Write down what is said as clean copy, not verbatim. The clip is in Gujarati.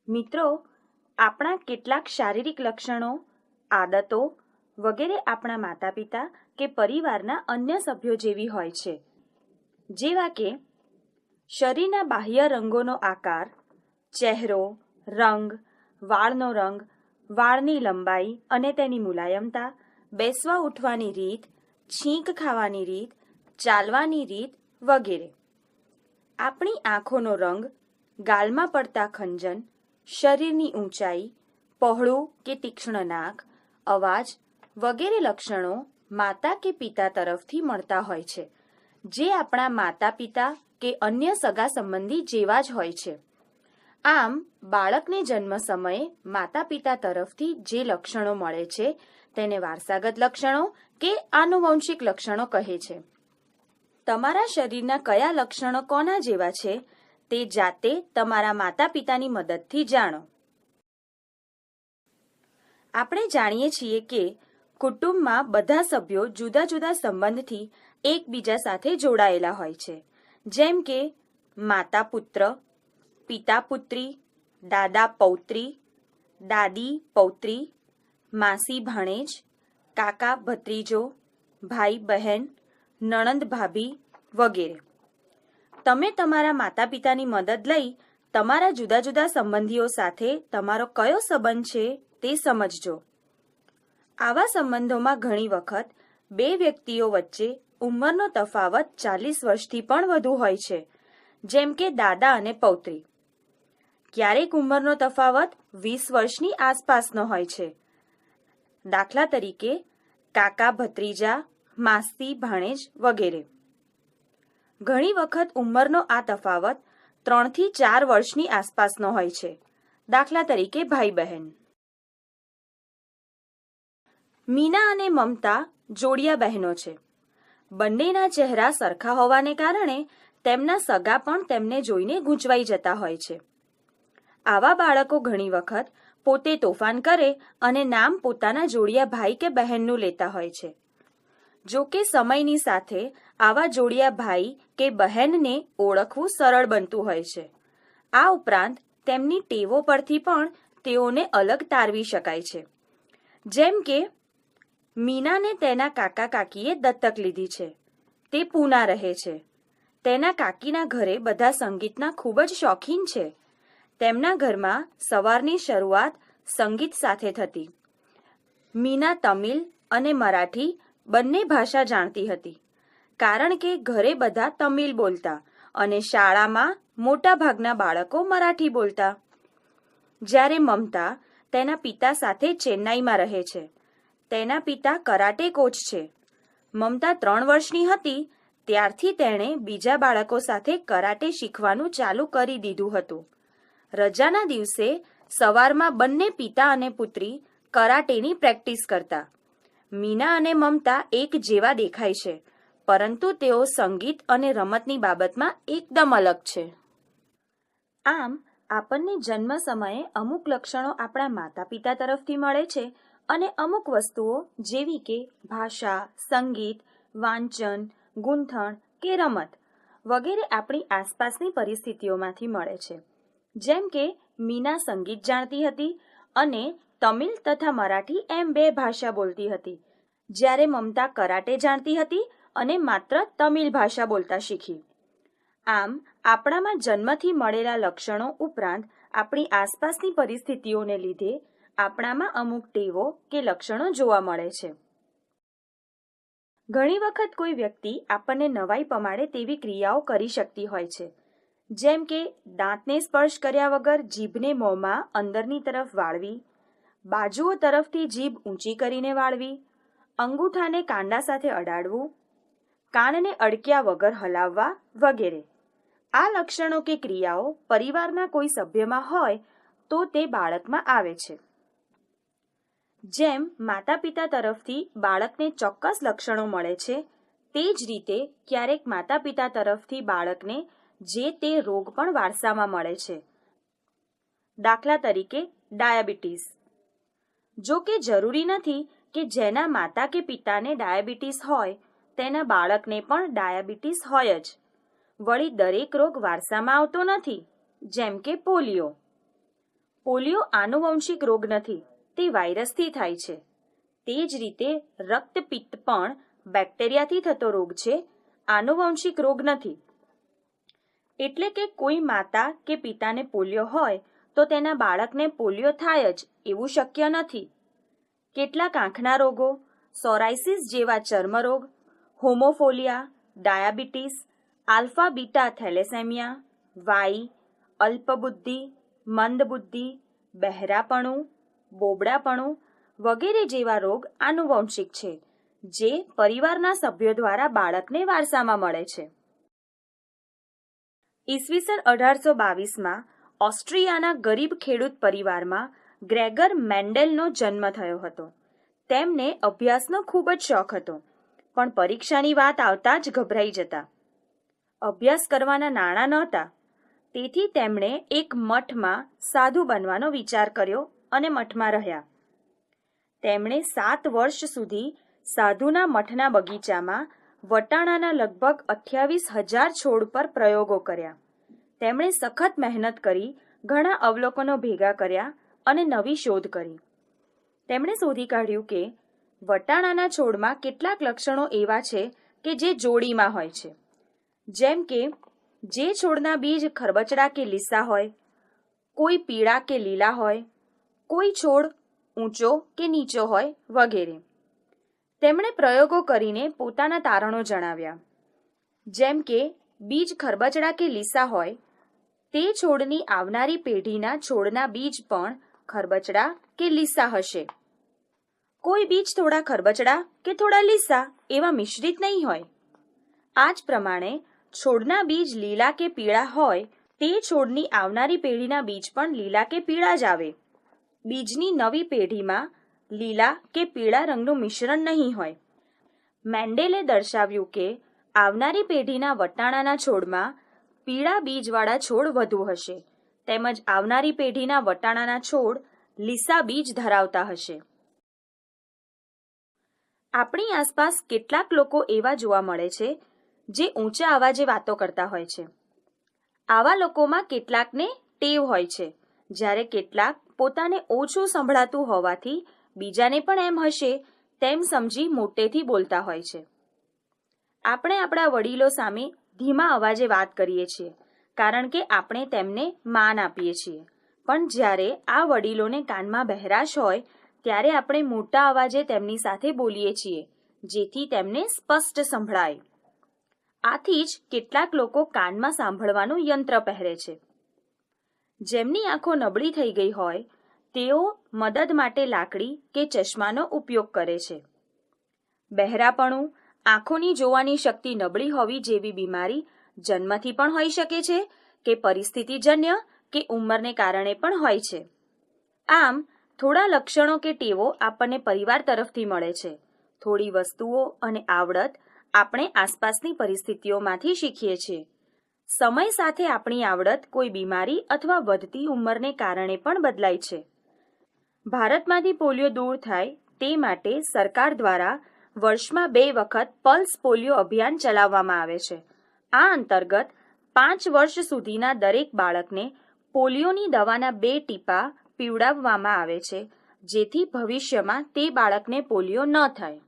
મિત્રો, આપણા કેટલાક શારીરિક લક્ષણો, આદતો વગેરે આપણા માતા-પિતા કે પરિવારના અન્ય સભ્યો જેવી હોય છે, જેવા કે શરીરના બાહ્ય રંગોનો આકાર, ચહેરો, રંગ, વાળનો રંગ, વાળની લંબાઈ અને તેની મુલાયમતા, બેસવા ઉઠવાની રીત, છીંક ખાવાની રીત, ચાલવાની રીત વગેરે. આપણી આંખોનો રંગ, ગાલમાં પડતા ખંજન, શરીરની ઊંચાઈ, પહોળું કે તીક્ષ્ણ નાક, અવાજ વગેરે લક્ષણો માતા કે પિતા તરફથી મળતા હોય છે, જે આપણા માતા-પિતા કે અન્ય સગા સંબંધી જેવા જ હોય છે. આમ બાળકને જન્મ સમયે માતા-પિતા તરફથી જે લક્ષણો મળે છે તેને વારસાગત લક્ષણો કે આનુવંશિક લક્ષણો કહે છે. તમારા શરીરના કયા લક્ષણો કોના જેવા છે તે જાતે તમારા માતા-પિતાની મદદથી જાણો. આપણે જાણીએ છીએ કે કુટુંબમાં બધા સભ્યો જુદા જુદા સંબંધથી એકબીજા સાથે જોડાયેલા હોય છે, જેમ કે માતા પુત્ર, પિતા પુત્રી, દાદા પૌત્રી, દાદી પૌત્રી, માસી ભાણેજ, કાકા ભત્રીજો, ભાઈ બહેન, નણંદ ભાભી વગેરે. તમે તમારા માતા પિતાની મદદ લઈ તમારા જુદા જુદા સંબંધીઓ સાથે તમારો કયો સંબંધ છે તે સમજજો. આવા સંબંધોમાં ઘણી વખત બે વ્યક્તિઓ વચ્ચે ઉંમરનો તફાવત 40 વર્ષથી પણ વધુ હોય છે, જેમ કે દાદા અને પૌત્રી. ક્યારેક ઉંમરનો તફાવત 20 વર્ષની આસપાસનો હોય છે. દાખલા તરીકે કાકા ભત્રીજા, માસી ભાણેજ વગેરે. ઘણી વખત ઉંમરનો આ તફાવત 3 થી 4 વર્ષની આસપાસનો હોય છે. દાખલા તરીકે ભાઈ બહેન. મીના અને મમતા જોડિયા બહેનો છે. બંનેના ચહેરા સરખા હોવાને કારણે તેમના સગા પણ તેમને જોઈને ગૂંચવાઈ જતા હોય છે. આવા બાળકો ઘણી વખત પોતે તોફાન કરે અને નામ પોતાના જોડિયા ભાઈ કે બહેનનું લેતા હોય છે. જો કે સમયની સાથે આવા જોડિયા ભાઈ કે બહેનને ઓળખવું સરળ બનતું હોય છે. આ ઉપરાંત તેમની ટેવો પરથી પણ તેઓને અલગ તારવી શકાય છે. જેમ કે મીનાને તેના કાકા કાકીએ દત્તક લીધી છે. તે પૂના રહે છે. તેના કાકીના ઘરે બધા સંગીતના ખૂબ જ શોખીન છે. તેમના ઘરમાં સવારની શરૂઆત સંગીત સાથે થતી. મીના તમિલ અને મરાઠી બંને ભાષા જાણતી હતી, કારણ કે ઘરે બધા તમિલ બોલતા અને શાળામાં મોટા ભાગના બાળકો મરાઠી બોલતા. જ્યારે મમતા તેના પિતા સાથે ચેન્નાઈમાં રહે છે. તેના પિતા કરાટે કોચ છે. મમતા 3 વર્ષની હતી ત્યારથી તેણે બીજા બાળકો સાથે કરાટે શીખવાનું ચાલુ કરી દીધું હતું. રજાના દિવસે સવારમાં બંને પિતા અને પુત્રી કરાટેની પ્રેક્ટિસ કરતા. મીના અને મમતા એક જેવા દેખાય છે, પરંતુ તેઓ સંગીત અને રમતની બાબતમાં એકદમ અલગ છે. આમ આપણને જન્મ સમયે અમુક લક્ષણો આપણા માતા પિતા તરફથી મળે છે અને અમુક વસ્તુઓ જેવી કે ભાષા, સંગીત, વાંચન, ગૂંથણ કે રમત વગેરે આપણી આસપાસની પરિસ્થિતિઓમાંથી મળે છે. જેમ કે મીના સંગીત જાણતી હતી અને તમિલ તથા મરાઠી એમ 2 ભાષા બોલતી હતી, જ્યારે મમતા કરાટે જાણતી હતી અને માત્ર તમિલ ભાષા બોલતા શીખી. આમ આપણામાં જન્મથી મળેલા લક્ષણો ઉપરાંત આપણી આસપાસની પરિસ્થિતિઓને લીધે આપણામાં અમુક ટેવો કે લક્ષણો જોવા મળે છે. ઘણી વખત કોઈ વ્યક્તિ આપણને નવાઈ પમાડે તેવી ક્રિયાઓ કરી શકતી હોય છે, જેમ કે દાંતને સ્પર્શ કર્યા વગર જીભને મોંમાં અંદરની તરફ વાળવી, બાજુઓ તરફથી જીભ ઊંચી કરીને વાળવી, અંગૂઠાને કાંડા સાથે અડાડવું, કાનને અડક્યા વગર હલાવવા વગેરે. આ લક્ષણો કે ક્રિયાઓ પરિવારના કોઈ સભ્યમાં હોય તો તે બાળકમાં આવે છે. જેમ માતા પિતા તરફથી બાળકને ચોક્કસ લક્ષણો મળે છે, તે જ રીતે ક્યારેક માતા પિતા તરફથી બાળકને જે તે રોગ પણ વારસામાં મળે છે. દાખલા તરીકે ડાયાબિટીસ. જો કે જરૂરી નથી કે જેના માતા કે પિતાને ડાયાબિટીસ હોય તેના બાળકને પણ ડાયાબિટીસ હોય જ. વળી દરેક રોગ વારસામાં આવતો નથી, જેમ કે પોલિયો. પોલિયો આનુવંશિક રોગ નથી, તે વાયરસથી થાય છે. તે જ રીતે રક્તપિત્ત પણ બેક્ટેરિયાથી થતો રોગ છે, આનુવંશિક રોગ નથી. એટલે કે કોઈ માતા કે પિતાને પોલિયો હોય તો તેના બાળકને પોલિયો થાય જ એવું શક્ય નથી. કેટલાક આંખના રોગો, સોરાયસિસ જેવા ચર્મરોગ, હોમોફોલિયા, ડાયાબિટીસ, આલ્ફા બીટા થેલેસેમિયા, વાઈ, અલ્પબુદ્ધિ, મંદબુદ્ધિ, બહેરાપણું, બોબડાપણું વગેરે જેવા રોગ આનુવંશિક છે, જે પરિવારના સભ્યો દ્વારા બાળકને વારસામાં મળે છે. ઈસવીસન 1822માં ઓસ્ટ્રિયાના ગરીબ ખેડૂત પરિવારમાં ગ્રેગર મેન્ડેલનો જન્મ થયો હતો. તેમને અભ્યાસનો ખૂબ જ શોખ હતો, પણ પરીક્ષાની વાત આવતા જ ગભરાઈ જતા. અભ્યાસ કરવાના નાણાં નહોતા, તેથી તેમણે એક મઠમાં સાધુ બનવાનો વિચાર કર્યો અને મઠમાં રહ્યા. તેમણે 7 વર્ષ સુધી સાધુના મઠના બગીચામાં વટાણાના લગભગ 28,000 છોડ પર પ્રયોગો કર્યા. તેમણે સખત મહેનત કરી, ઘણા અવલોકનો ભેગા કર્યા અને નવી શોધ કરી. તેમણે શોધી કાઢ્યું કે વટાણાના છોડમાં કેટલાક લક્ષણો એવા છે કે જે જોડીમાં હોય છે. જેમ કે જે છોડના બીજ ખરબચડા કે લીસા હોય, કોઈ પીળા કે લીલા હોય, કોઈ છોડ ઊંચો કે નીચો હોય વગેરે. તેમણે પ્રયોગો કરીને પોતાના તારણો જણાવ્યા. જેમ કે બીજ ખરબચડા કે લીસા હોય, તે છોડની આવનારી પેઢીના છોડના બીજ પણ ખરબચડા કે લીસા હશે. કોઈ બીજ થોડા ખરબચડા કે થોડા લીસા એવા મિશ્રિત નહીં હોય. આ જ પ્રમાણે છોડના બીજ લીલા કે પીળા હોય, તે છોડની આવનારી પેઢીના બીજ પણ લીલા કે પીળા જ આવે. બીજની નવી પેઢીમાં લીલા કે પીળા રંગનું મિશ્રણ નહીં હોય. મેન્ડેલે દર્શાવ્યું કે આવનારી પેઢીના વટાણાના છોડમાં પીળા બીજવાળા છોડ વધુ હશે, તેમજ આવનારી પેઢીના વટાણાના છોડ લીસા બીજ ધરાવતા હશે. આપણી આસપાસ કેટલાક લોકો એવા જોવા મળે છે જે ઊંચા અવાજે વાતો કરતા હોય છે. આવા લોકોમાં કેટલાકને ટેવ હોય છે, જ્યારે કેટલાક પોતાને ઓછું સંભળાતું હોવાથી બીજાને પણ એમ હશે તેમ સમજી મોટેથી બોલતા હોય છે. આપણે આપણા વડીલો સામે ધીમા અવાજે વાત કરીએ છીએ, કારણ કે આપણે તેમને માન આપીએ છીએ. પણ જ્યારે આ વડીલોને કાનમાં બહેરાશ હોય, ત્યારે આપણે મોટા અવાજે તેમની સાથે બોલીએ છીએ, જેથી તેમને સ્પષ્ટ સંભળાય. આથી જ કેટલાક લોકો કાનમાં સાંભળવાનું યંત્ર પહેરે છે. જેમની આંખો નબળી થઈ ગઈ હોય, તેઓ મદદ માટે લાકડી કે ચશ્માનો ઉપયોગ કરે છે. બહેરાપણું, આંખોની જોવાની શક્તિ નબળી હોવી જેવી બીમારી જન્મથી પણ હોઈ શકે છે કે પરિસ્થિતિજન્ય કે ઉંમરને કારણે પણ હોય છે. આમ થોડા લક્ષણો કે ટેવો આપણને પરિવાર તરફથી મળે છે. થોડી વસ્તુઓ અને આવડત આપણે આસપાસની પરિસ્થિતિઓમાંથી શીખીએ છીએ. સમય સાથે આપણી આવડત કોઈ બીમારી અથવા વધતી ઉંમરને કારણે પણ બદલાય છે. ભારતમાંથી પોલિયો દૂર થાય તે માટે સરકાર દ્વારા વર્ષમાં 2 વખત પલ્સ પોલિયો અભિયાન ચલાવવામાં આવે છે. આ અંતર્ગત 5 વર્ષ સુધીના દરેક બાળકને પોલિયોની દવાના 2 ટીપા પીવડાવવામાં આવે છે, જેથી ભવિષ્યમાં તે બાળકને પોલિયો ન થાય.